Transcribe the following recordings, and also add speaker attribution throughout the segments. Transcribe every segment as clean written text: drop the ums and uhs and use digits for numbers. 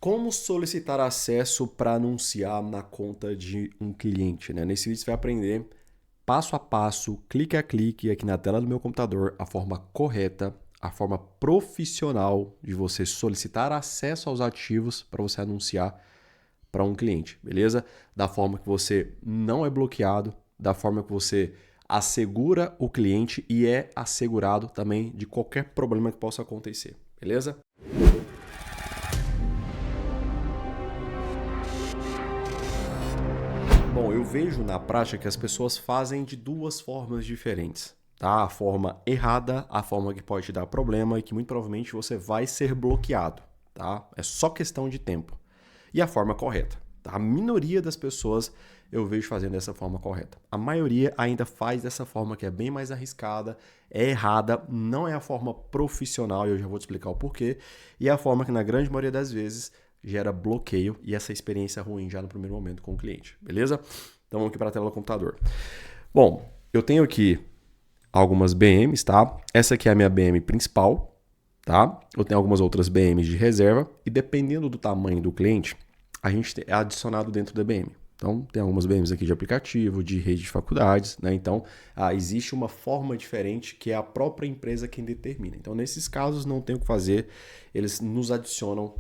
Speaker 1: Como solicitar acesso para anunciar na conta de um cliente, né? Nesse vídeo você vai aprender passo a passo, clique a clique aqui na tela do meu computador, a forma correta, a forma profissional de você solicitar acesso aos ativos para você anunciar para um cliente, beleza? Da forma que você não é bloqueado, da forma que você assegura o cliente e é assegurado também de qualquer problema que possa acontecer, beleza? Bom, eu vejo na prática que as pessoas fazem de duas formas diferentes, tá? A forma errada, a forma que pode te dar problema e que muito provavelmente você vai ser bloqueado, tá? É só questão de tempo. E a forma correta, tá? A minoria das pessoas eu vejo fazendo dessa forma correta. A maioria ainda faz dessa forma que é bem mais arriscada, é errada, não é a forma profissional e eu já vou te explicar o porquê. E é a forma que na grande maioria das vezes gera bloqueio e essa experiência ruim já no primeiro momento com o cliente, beleza? Então vamos aqui para a tela do computador. Bom, eu tenho aqui algumas BMs, tá? Essa aqui é a minha BM principal, tá? Eu tenho algumas outras BMs de reserva e dependendo do tamanho do cliente, a gente é adicionado dentro da BM. Então, tem algumas BMs aqui de aplicativo, de rede de faculdades, né? Então, existe uma forma diferente que é a própria empresa quem determina. Então, nesses casos, não tem o que fazer, eles nos adicionam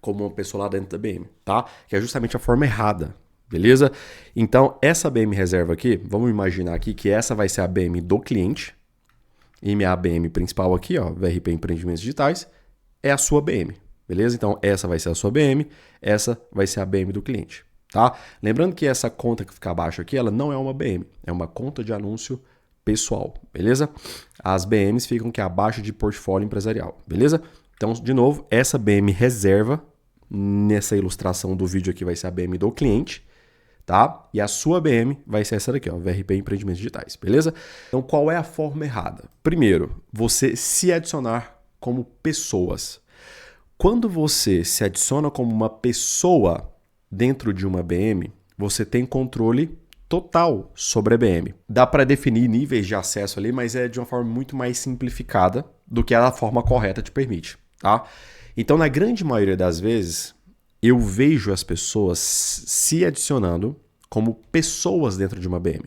Speaker 1: como uma pessoa lá dentro da BM, tá? Que é justamente a forma errada, beleza? Então, essa BM reserva aqui, vamos imaginar aqui que essa vai ser a BM do cliente e minha BM principal aqui, ó, VRP Empreendimentos Digitais, é a sua BM, beleza? Então, essa vai ser a sua BM, essa vai ser a BM do cliente, tá? Lembrando que essa conta que fica abaixo aqui, ela não é uma BM, é uma conta de anúncio pessoal, beleza? As BMs ficam aqui abaixo de portfólio empresarial, beleza? Então, de novo, essa BM reserva, nessa ilustração do vídeo aqui vai ser a BM do cliente, tá? E a sua BM vai ser essa daqui, ó, VRP Empreendimentos Digitais, beleza? Então, qual é a forma errada? Primeiro, você se adicionar como pessoas. Quando você se adiciona como uma pessoa dentro de uma BM, você tem controle total sobre a BM. Dá para definir níveis de acesso ali, mas é de uma forma muito mais simplificada do que a forma correta te permite, tá? Então, na grande maioria das vezes, eu vejo as pessoas se adicionando como pessoas dentro de uma BM.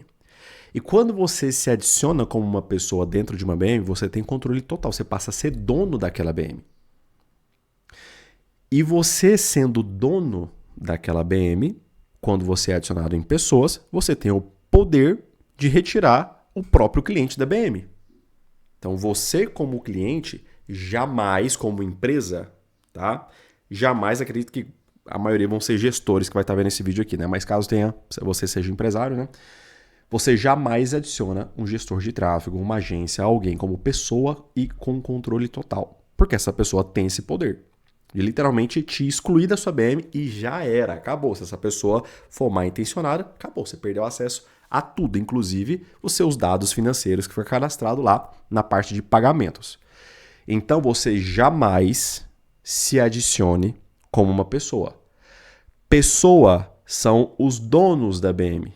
Speaker 1: E quando você se adiciona como uma pessoa dentro de uma BM, você tem controle total, você passa a ser dono daquela BM. E você sendo dono daquela BM, quando você é adicionado em pessoas, você tem o poder de retirar o próprio cliente da BM. Então, você como cliente, jamais como empresa, tá? Jamais, acredito que a maioria vão ser gestores que vai estar vendo esse vídeo aqui, né? Mas caso você seja empresário, né? Você jamais adiciona um gestor de tráfego, uma agência, alguém como pessoa e com controle total. Porque essa pessoa tem esse poder de literalmente te excluir da sua BM e já era, acabou. Se essa pessoa for mal intencionada, acabou, você perdeu acesso a tudo, inclusive os seus dados financeiros que foi cadastrado lá na parte de pagamentos. Então você jamais se adicione como uma pessoa. Pessoa são os donos da BM,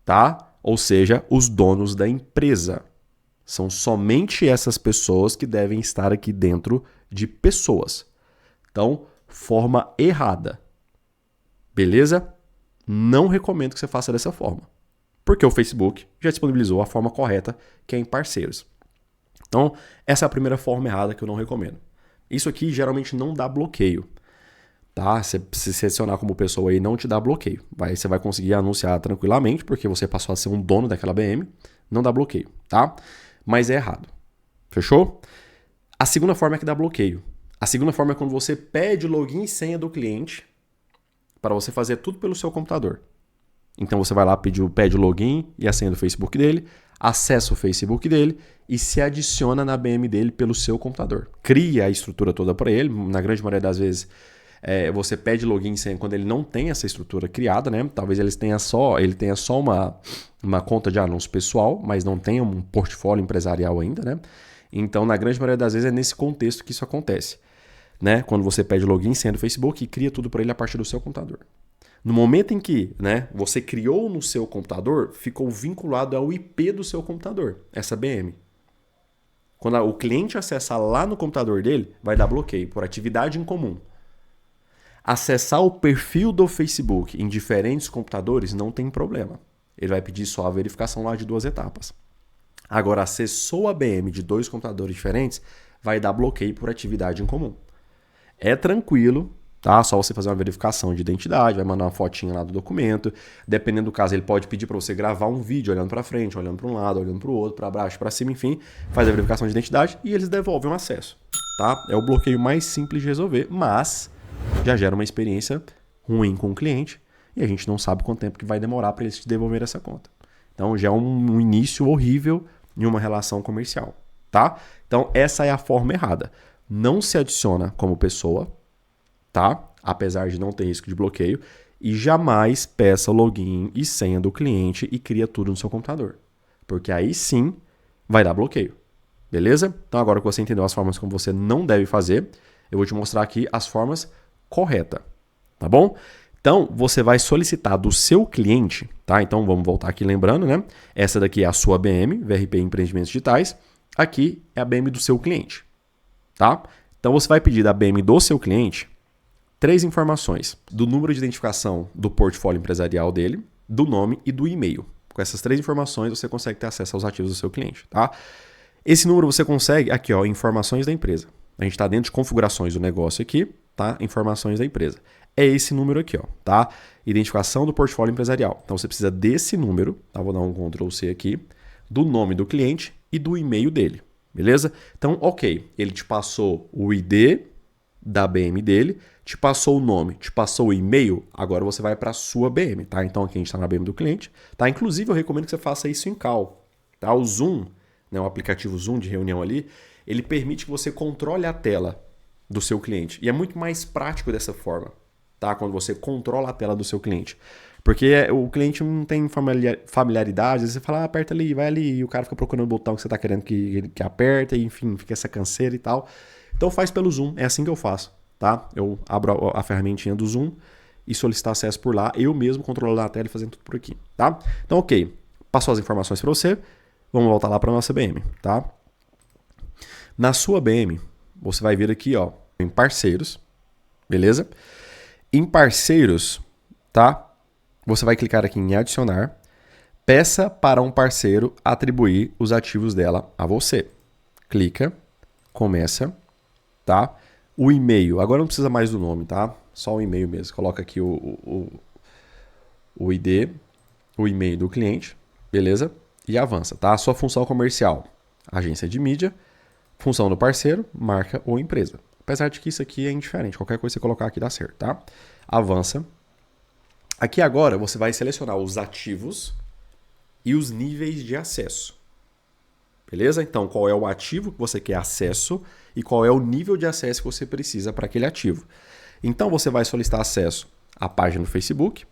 Speaker 1: tá? Ou seja, os donos da empresa. São somente essas pessoas que devem estar aqui dentro de pessoas. Então, forma errada. Beleza? Não recomendo que você faça dessa forma. Porque o Facebook já disponibilizou a forma correta, que é em parceiros. Então, essa é a primeira forma errada que eu não recomendo. Isso aqui geralmente não dá bloqueio. Tá? Se selecionar como pessoa aí não te dá bloqueio. Você vai conseguir anunciar tranquilamente, porque você passou a ser um dono daquela BM, não dá bloqueio, tá? Mas é errado. Fechou? A segunda forma é que dá bloqueio. A segunda forma é quando você pede login e senha do cliente para você fazer tudo pelo seu computador. Então você vai lá, pede o login e a senha do Facebook dele, acessa o Facebook dele e se adiciona na BM dele pelo seu computador. Cria a estrutura toda para ele, na grande maioria das vezes você pede login e senha quando ele não tem essa estrutura criada, né? Talvez ele tenha só uma conta de anúncio pessoal, mas não tenha um portfólio empresarial ainda, né? Então, na grande maioria das vezes é nesse contexto que isso acontece, né? Quando você pede login e senha do Facebook e cria tudo para ele a partir do seu computador. No momento em que, né, você criou no seu computador, ficou vinculado ao IP do seu computador, essa BM. Quando o cliente acessar lá no computador dele, vai dar bloqueio por atividade em comum. Acessar o perfil do Facebook em diferentes computadores não tem problema. Ele vai pedir só a verificação lá de 2 etapas. Agora, acessou a ABM de 2 computadores diferentes, vai dar bloqueio por atividade em comum. É tranquilo, tá? Só você fazer uma verificação de identidade, vai mandar uma fotinha lá do documento. Dependendo do caso, ele pode pedir para você gravar um vídeo olhando para frente, olhando para um lado, olhando para o outro, para baixo, para cima, enfim. Faz a verificação de identidade e eles devolvem o acesso, tá? É o bloqueio mais simples de resolver, mas já gera uma experiência ruim com o cliente e a gente não sabe quanto tempo que vai demorar para eles te devolver essa conta. Então já é um início horrível em uma relação comercial, tá? Então essa é a forma errada. Não se adiciona como pessoa, tá? Apesar de não ter risco de bloqueio, e jamais peça o login e senha do cliente e cria tudo no seu computador, porque aí sim vai dar bloqueio, beleza? Então agora que você entendeu as formas como você não deve fazer, eu vou te mostrar aqui as formas corretas, tá bom? Então você vai solicitar do seu cliente, tá? Então vamos voltar aqui lembrando, né? Essa daqui é a sua ABM, VRP Empreendimentos Digitais, aqui é a ABM do seu cliente, tá? Então você vai pedir da ABM do seu cliente 3 informações: do número de identificação do portfólio empresarial dele, do nome e do e-mail. Com essas 3 informações você consegue ter acesso aos ativos do seu cliente, tá? Esse número você consegue aqui, ó, informações da empresa. A gente está dentro de configurações do negócio aqui, tá? Informações da empresa. É esse número aqui, ó, tá? Identificação do portfólio empresarial. Então você precisa desse número, tá? Vou dar um Ctrl+C aqui, do nome do cliente e do e-mail dele, beleza? Então, ok, ele te passou o ID da BM dele, te passou o nome, te passou o e-mail, agora você vai para a sua BM, tá? Então aqui a gente está na BM do cliente, tá? Inclusive eu recomendo que você faça isso em call, tá? O Zoom, né, o aplicativo Zoom de reunião ali, ele permite que você controle a tela do seu cliente e é muito mais prático dessa forma, tá? Quando você controla a tela do seu cliente. Porque o cliente não tem familiaridade, às vezes você fala, aperta ali, vai ali, e o cara fica procurando o botão que você está querendo que aperta, e enfim, fica essa canseira e tal. Então faz pelo Zoom, é assim que eu faço, tá? Eu abro a ferramentinha do Zoom e solicitar acesso por lá, eu mesmo controlando a tela e fazendo tudo por aqui, tá? Então ok, passou as informações para você, vamos voltar lá para nossa BM, tá? Na sua BM, você vai vir aqui, ó, em parceiros, beleza? Em parceiros, tá? Você vai clicar aqui em adicionar, peça para um parceiro atribuir os ativos dela a você. Clica, começa, tá? O e-mail, agora não precisa mais do nome, tá? Só o e-mail mesmo. Coloca aqui o ID, o e-mail do cliente, beleza? E avança, tá? A sua função comercial, agência de mídia, função do parceiro, marca ou empresa. Apesar de que isso aqui é indiferente, qualquer coisa que você colocar aqui dá certo, tá? Avança. Aqui agora você vai selecionar os ativos e os níveis de acesso. Beleza? Então, qual é o ativo que você quer acesso e qual é o nível de acesso que você precisa para aquele ativo. Então, você vai solicitar acesso à página do Facebook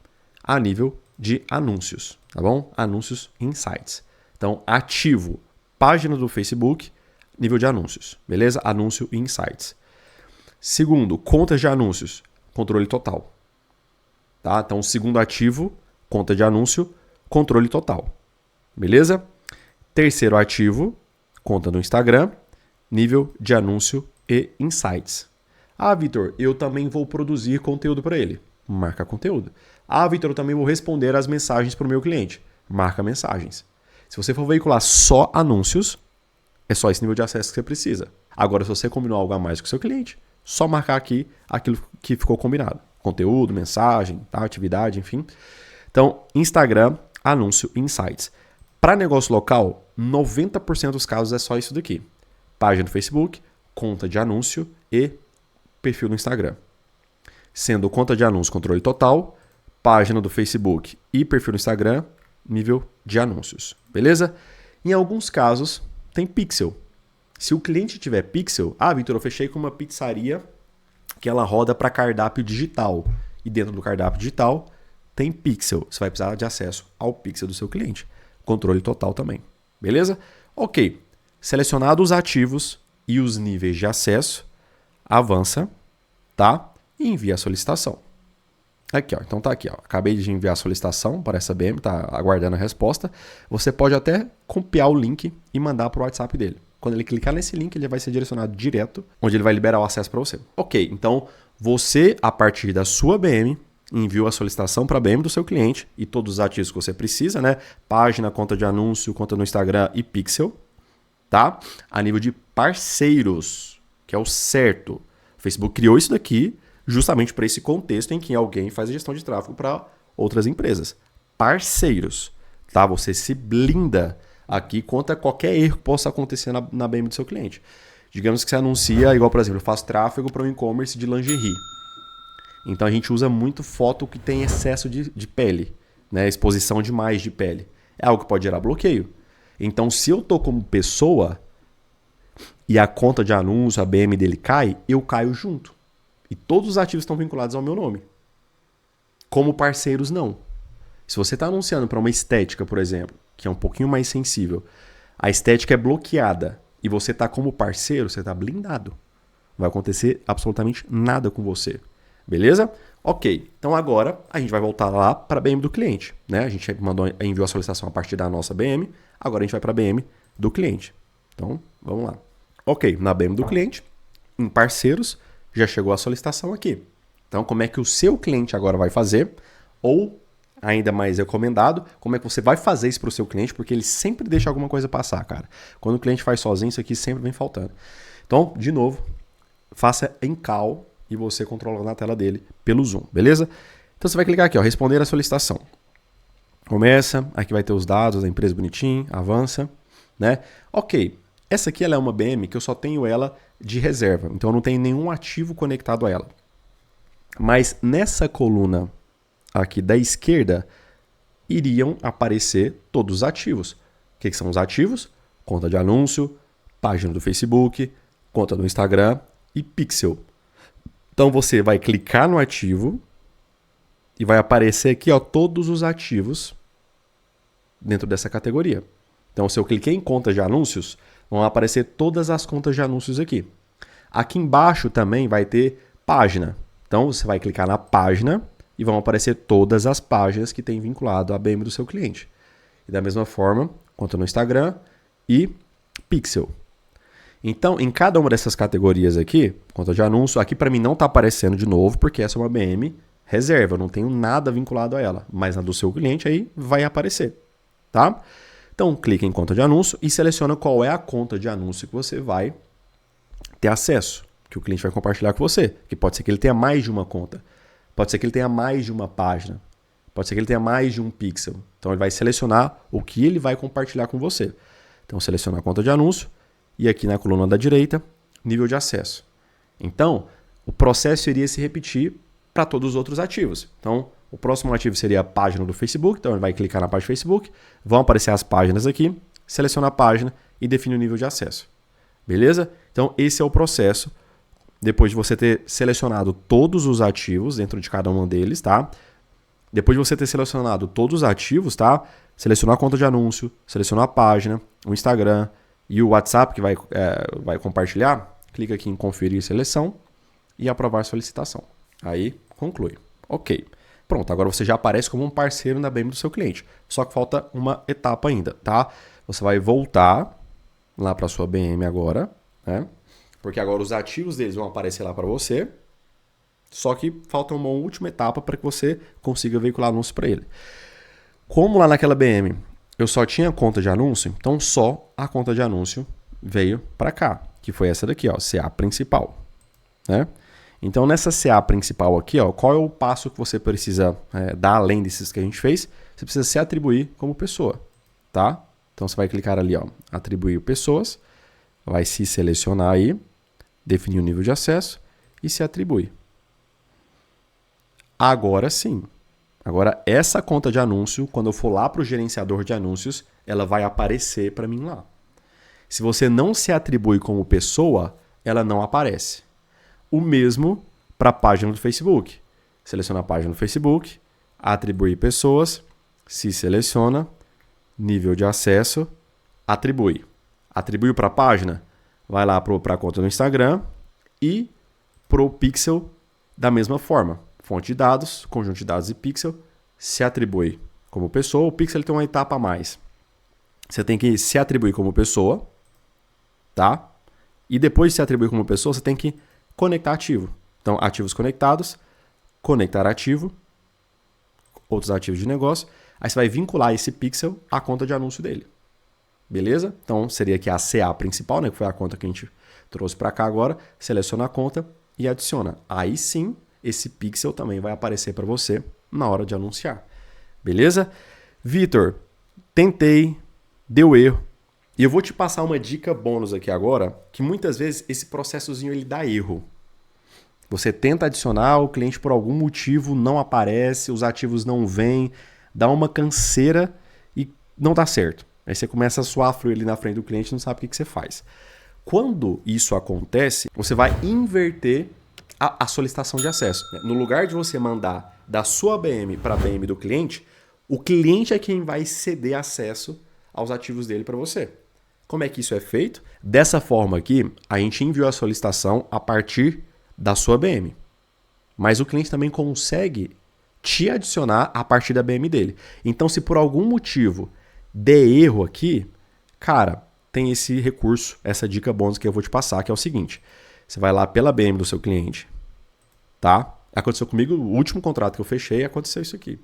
Speaker 1: a nível de anúncios, tá bom? Anúncios em sites. Então, ativo, página do Facebook, nível de anúncios, beleza? Anúncio em sites. Segundo, contas de anúncios, controle total. Tá? Então, segundo ativo, conta de anúncio, controle total. Beleza? Terceiro ativo, conta no Instagram, nível de anúncio e insights. Ah, Vitor, eu também vou produzir conteúdo para ele. Marca conteúdo. Ah, Vitor, eu também vou responder as mensagens para o meu cliente. Marca mensagens. Se você for veicular só anúncios, é só esse nível de acesso que você precisa. Agora, se você combinou algo a mais com o seu cliente, só marcar aqui aquilo que ficou combinado. Conteúdo, mensagem, tá? Atividade, enfim. Então, Instagram, anúncio, insights. Para negócio local, 90% dos casos é só isso daqui. Página do Facebook, conta de anúncio e perfil no Instagram. Sendo conta de anúncio controle total, página do Facebook e perfil no Instagram, nível de anúncios. Beleza? Em alguns casos, tem pixel. Se o cliente tiver pixel, Vitor, eu fechei com uma pizzaria que ela roda para cardápio digital. E dentro do cardápio digital tem pixel. Você vai precisar de acesso ao pixel do seu cliente. Controle total também. Beleza? Ok. Selecionado os ativos e os níveis de acesso, avança, tá? E envia a solicitação. Aqui, ó. Então tá aqui, ó. Acabei de enviar a solicitação para essa BM, tá aguardando a resposta. Você pode até copiar o link e mandar para o WhatsApp dele. Quando ele clicar nesse link, ele vai ser direcionado direto, onde ele vai liberar o acesso para você. Ok, então Você, a partir da sua BM, enviou a solicitação para a BM do seu cliente e todos os ativos que você precisa, né? Página, conta de anúncio, conta no Instagram e pixel, tá? A nível de parceiros, que é o certo. O Facebook criou isso daqui justamente para esse contexto em que alguém faz a gestão de tráfego para outras empresas. Parceiros, tá? Você se blinda aqui contra qualquer erro que possa acontecer na BM do seu cliente. Digamos que você anuncia, igual, por exemplo, eu faço tráfego para um e-commerce de lingerie. Então a gente usa muito foto que tem excesso de pele, né? Exposição demais de pele. É algo que pode gerar bloqueio. Então, se eu tô como pessoa e a conta de anúncio, a BM dele cai, eu caio junto. E todos os ativos estão vinculados ao meu nome. Como parceiros, não. Se você está anunciando para uma estética, por exemplo, que é um pouquinho mais sensível, a estética é bloqueada e você está como parceiro, você está blindado. Não vai acontecer absolutamente nada com você. Beleza? Ok. Então agora a gente vai voltar lá para a BM do cliente, né? A gente enviou a solicitação a partir da nossa BM, agora a gente vai para a BM do cliente. Então, vamos lá. Ok, na BM do cliente, em parceiros, já chegou a solicitação aqui. Então, como é que o seu cliente agora vai fazer? Ou, ainda mais recomendado, como é que você vai fazer isso para o seu cliente? Porque ele sempre deixa alguma coisa passar, cara. Quando o cliente faz sozinho, isso aqui sempre vem faltando. Então, de novo, faça em call e você controla na tela dele pelo Zoom, beleza? Então, você vai clicar aqui, ó, responder a solicitação. Começa, aqui vai ter os dados da empresa bonitinho, avança, né? Ok, essa aqui ela é uma BM que eu só tenho ela de reserva, então eu não tenho nenhum ativo conectado a ela. Mas nessa coluna aqui da esquerda, iriam aparecer todos os ativos. O que são os ativos? Conta de anúncio, página do Facebook, conta do Instagram e pixel. Então você vai clicar no ativo e vai aparecer aqui, ó, todos os ativos dentro dessa categoria. Então, se eu cliquei em conta de anúncios, vão aparecer todas as contas de anúncios aqui. Aqui embaixo também vai ter página. Então, você vai clicar na página e vão aparecer todas as páginas que tem vinculado à BM do seu cliente. E da mesma forma, conta no Instagram e pixel. Então, em cada uma dessas categorias aqui, conta de anúncio, aqui para mim não está aparecendo de novo, porque essa é uma BM reserva, eu não tenho nada vinculado a ela. Mas na do seu cliente aí vai aparecer, tá? Então, clique em conta de anúncio e seleciona qual é a conta de anúncio que você vai ter acesso, que o cliente vai compartilhar com você. Que pode ser que ele tenha mais de uma conta, pode ser que ele tenha mais de uma página, pode ser que ele tenha mais de um pixel. Então, ele vai selecionar o que ele vai compartilhar com você. Então, seleciona a conta de anúncio e aqui na coluna da direita, nível de acesso. Então, o processo iria se repetir para todos os outros ativos. Então, o próximo ativo seria a página do Facebook. Então, ele vai clicar na página do Facebook, vão aparecer as páginas aqui, seleciona a página e define o nível de acesso. Beleza? Então, esse é o processo. Depois de você ter selecionado todos os ativos dentro de cada um deles, tá? Depois de você ter selecionado todos os ativos, tá? Selecionar a conta de anúncio, selecionar a página, o Instagram e o WhatsApp que vai compartilhar, clica aqui em conferir seleção e aprovar solicitação. Aí, conclui. Ok. Pronto, agora você já aparece como um parceiro na BM do seu cliente. Só que falta uma etapa ainda, tá? Você vai voltar lá para a sua BM agora, né? Porque agora os ativos deles vão aparecer lá para você. Só que falta uma última etapa para que você consiga veicular anúncio para ele. Como lá naquela BM eu só tinha conta de anúncio, então só a conta de anúncio veio para cá, que foi essa daqui, ó, CA principal, né? Então nessa CA principal aqui, ó, qual é o passo que você precisa dar além desses que a gente fez? Você precisa se atribuir como pessoa, tá? Então você vai clicar ali, ó, atribuir pessoas, vai se selecionar aí, definir o nível de acesso e se atribuir. Agora sim. Agora, essa conta de anúncio, quando eu for lá para o gerenciador de anúncios, ela vai aparecer para mim lá. Se você não se atribui como pessoa, ela não aparece. O mesmo para a página do Facebook. Seleciona a página do Facebook, atribuir pessoas, se seleciona, nível de acesso, atribui. Atribuiu para a página, vai lá para a conta no Instagram e para o pixel da mesma forma. Fonte de dados, conjunto de dados e pixel, se atribui como pessoa. O pixel tem uma etapa a mais. Você tem que se atribuir como pessoa, tá? E depois de se atribuir como pessoa, você tem que conectar ativo. Então, ativos conectados, conectar ativo, outros ativos de negócio. Aí você vai vincular esse pixel à conta de anúncio dele. Beleza? Então, seria aqui a CA principal, né, que foi a conta que a gente trouxe para cá agora. Seleciona a conta e adiciona. Aí sim, esse pixel também vai aparecer para você na hora de anunciar. Beleza? Vitor, tentei, deu erro. E eu vou te passar uma dica bônus aqui agora, que muitas vezes esse processozinho ele dá erro. Você tenta adicionar, o cliente por algum motivo não aparece, os ativos não vêm, dá uma canseira e não dá certo. Aí você começa a suar frio ali na frente do cliente e não sabe o que você faz. Quando isso acontece, você vai inverter a solicitação de acesso. No lugar de você mandar da sua BM para a BM do cliente, o cliente é quem vai ceder acesso aos ativos dele para você. Como é que isso é feito? Dessa forma aqui, a gente enviou a solicitação a partir da sua BM. Mas o cliente também consegue te adicionar a partir da BM dele. Então, se por algum motivo der erro aqui, cara, tem esse recurso, essa dica bônus que eu vou te passar, que é o seguinte. Você vai lá pela BM do seu cliente, tá? Aconteceu comigo, o último contrato que eu fechei, aconteceu isso aqui.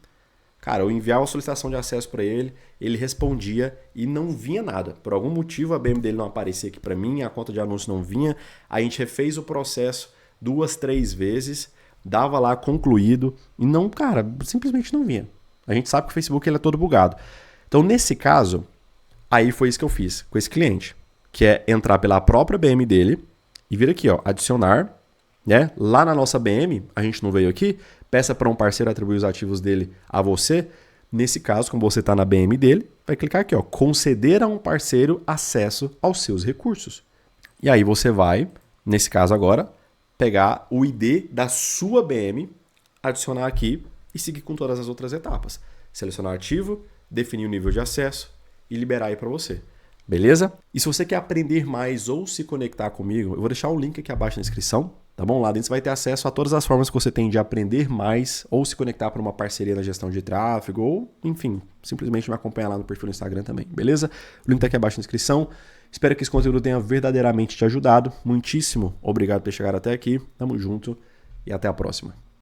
Speaker 1: Cara, eu enviava a solicitação de acesso para ele, ele respondia e não vinha nada. Por algum motivo a BM dele não aparecia aqui para mim, a conta de anúncio não vinha. A gente refez o processo 2, 3 vezes, dava lá concluído e não, cara, simplesmente não vinha. A gente sabe que o Facebook ele é todo bugado. Então, nesse caso, aí foi isso que eu fiz com esse cliente, que é entrar pela própria BM dele e vir aqui, ó, adicionar, né? Lá na nossa BM, a gente não veio aqui, peça para um parceiro atribuir os ativos dele a você. Nesse caso, como você está na BM dele, vai clicar aqui, ó, conceder a um parceiro acesso aos seus recursos. E aí você vai, nesse caso agora, pegar o ID da sua BM, adicionar aqui e seguir com todas as outras etapas. Selecionar ativo, definir o nível de acesso e liberar aí para você. Beleza? E se você quer aprender mais ou se conectar comigo, eu vou deixar o link aqui abaixo na descrição. Tá bom? Lá dentro você vai ter acesso a todas as formas que você tem de aprender mais ou se conectar para uma parceria na gestão de tráfego ou, enfim, simplesmente me acompanhar lá no perfil do Instagram também, beleza? O link tá aqui abaixo na descrição. Espero que esse conteúdo tenha verdadeiramente te ajudado. Muitíssimo obrigado por ter chegado até aqui. Tamo junto e até a próxima.